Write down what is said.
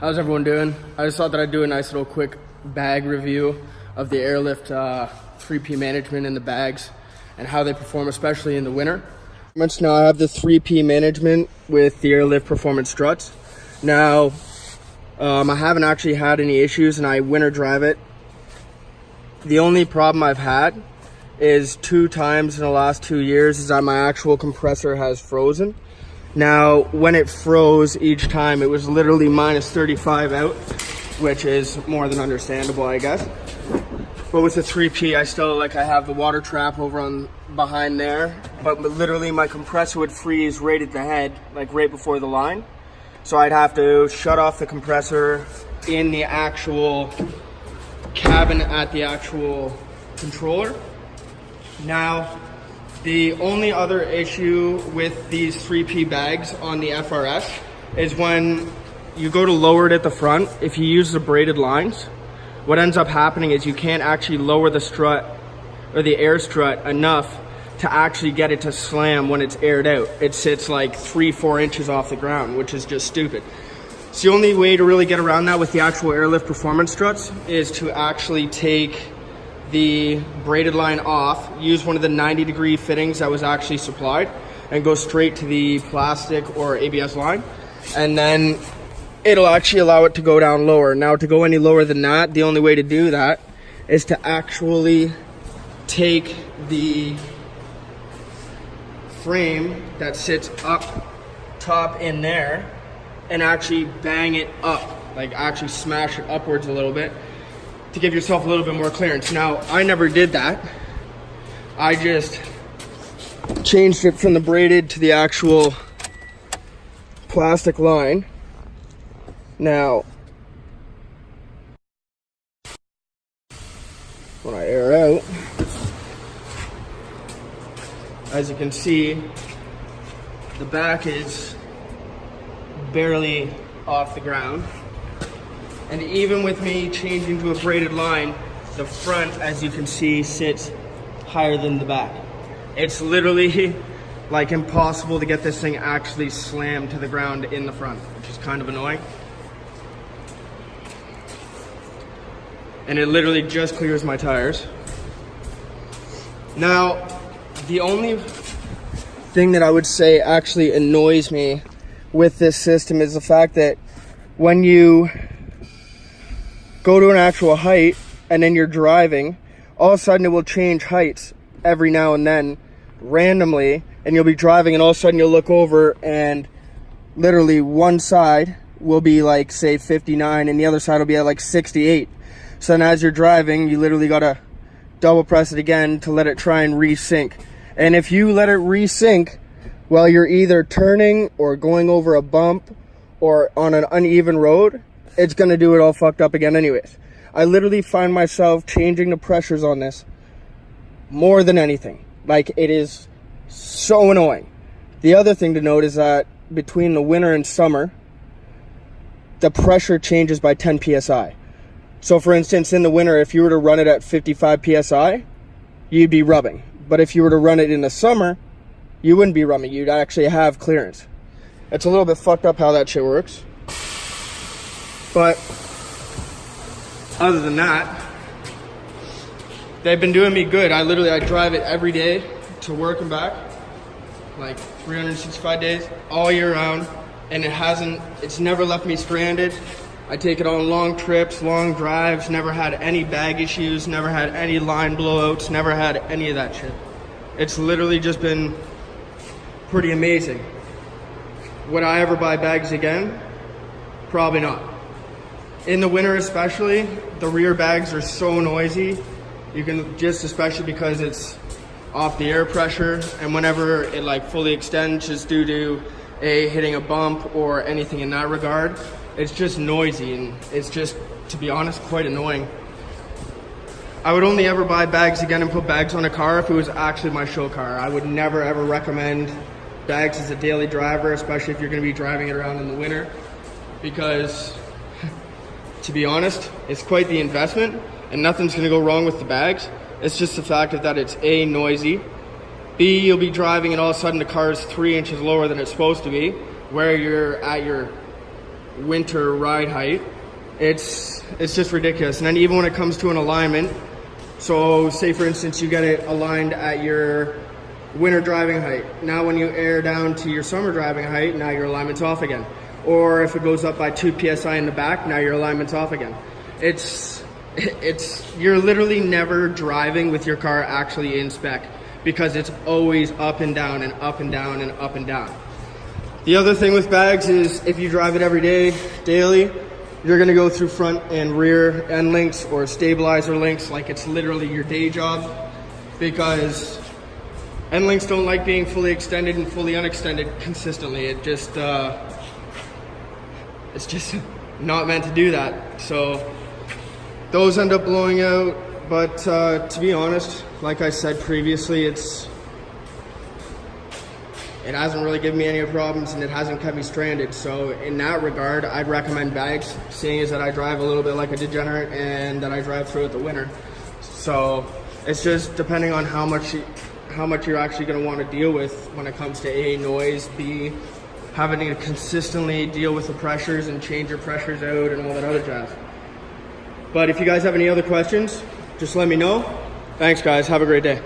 How's everyone doing? I just thought that I'd do a nice little quick bag review of the Airlift 3P management in the bags and how they perform, especially in the winter. Now I have the 3P management with the Airlift performance struts. Now I haven't actually had any issues and I winter drive it. The only problem I've had is 2 times in the last 2 years is that my actual compressor has frozen. Now, when it froze each time, it was literally minus 35 out, which is more than understandable, I guess. But with the 3P, I have the water trap over on behind there, but literally my compressor would freeze right at the head, like right before the line. So I'd have to shut off the compressor in the actual cabin at the actual controller. Now, the only other issue with these 3P bags on the FRS is when you go to lower it at the front, if you use the braided lines, what ends up happening is you can't actually lower the strut or the air strut enough to actually get it to slam when it's aired out. It sits like 3-4 inches off the ground, which is just stupid. So the only way to really get around that with the actual Airlift performance struts is to actually take the braided line off, use one of the 90-degree fittings that was actually supplied, and go straight to the plastic or ABS line, and then it'll actually allow it to go down lower. Now, to go any lower than that, the only way to do that is to actually take the frame that sits up top in there and actually bang it up, like actually smash it upwards a little bit, to give yourself a little bit more clearance. Now, I never did that. I just changed it from the braided to the actual plastic line. Now, when I air out, as you can see, the back is barely off the ground. And even with me changing to a braided line, the front, as you can see, sits higher than the back. It's literally like impossible to get this thing actually slammed to the ground in the front, which is kind of annoying. And it literally just clears my tires. Now, the only thing that I would say actually annoys me with this system is the fact that when you go to an actual height and then you're driving, all of a sudden it will change heights every now and then randomly, and you'll be driving and all of a sudden you'll look over and literally one side will be like, say, 59 and the other side will be at like 68. So then as you're driving, you literally gotta double press it again to let it try and resync. And if you let it resync while you're either turning or going over a bump or on an uneven road, it's gonna do it all fucked up again anyways. I literally find myself changing the pressures on this more than anything. Like, it is so annoying. The other thing to note is that between the winter and summer, the pressure changes by 10 psi. So for instance, in the winter, if you were to run it at 55 psi, you'd be rubbing. But if you were to run it in the summer, you wouldn't be rubbing, you'd actually have clearance. It's a little bit fucked up how that shit works. But other than that, they've been doing me good. I drive it every day to work and back, like 365 days, all year round, and it's never left me stranded. I take it on long trips, long drives, never had any bag issues, never had any line blowouts, never had any of that shit. It's literally just been pretty amazing. Would I ever buy bags again? Probably not. In the winter especially, the rear bags are so noisy. You can especially because it's off the air pressure, and whenever it like fully extends just due to hitting a bump or anything in that regard, it's just noisy and it's just, to be honest, quite annoying. I would only ever buy bags again and put bags on a car if it was actually my show car. I would never ever recommend bags as a daily driver, especially if you're gonna be driving it around in the winter, because to be honest, it's quite the investment and nothing's gonna go wrong with the bags. It's just the fact that it's A, noisy, B, you'll be driving and all of a sudden the car is 3 inches lower than it's supposed to be, where you're at your winter ride height, it's just ridiculous. And then even when it comes to an alignment, so say for instance you get it aligned at your winter driving height. Now when you air down to your summer driving height, now your alignment's off again. Or if it goes up by 2 psi in the back, now your alignment's off again. You're literally never driving with your car actually in spec, because it's always up and down and up and down and up and down. The other thing with bags is if you drive it every day, daily, you're gonna go through front and rear end links or stabilizer links like it's literally your day job, because end links don't like being fully extended and fully unextended consistently. It's just not meant to do that. So those end up blowing out, but to be honest, like I said previously, it hasn't really given me any problems and it hasn't kept me stranded. So in that regard, I'd recommend bags, seeing as that I drive a little bit like a degenerate and that I drive throughout the winter. So it's just depending on how much you're actually going to want to deal with when it comes to A, noise, B, having to consistently deal with the pressures and change your pressures out and all that other jazz. But if you guys have any other questions, just let me know. Thanks guys, have a great day.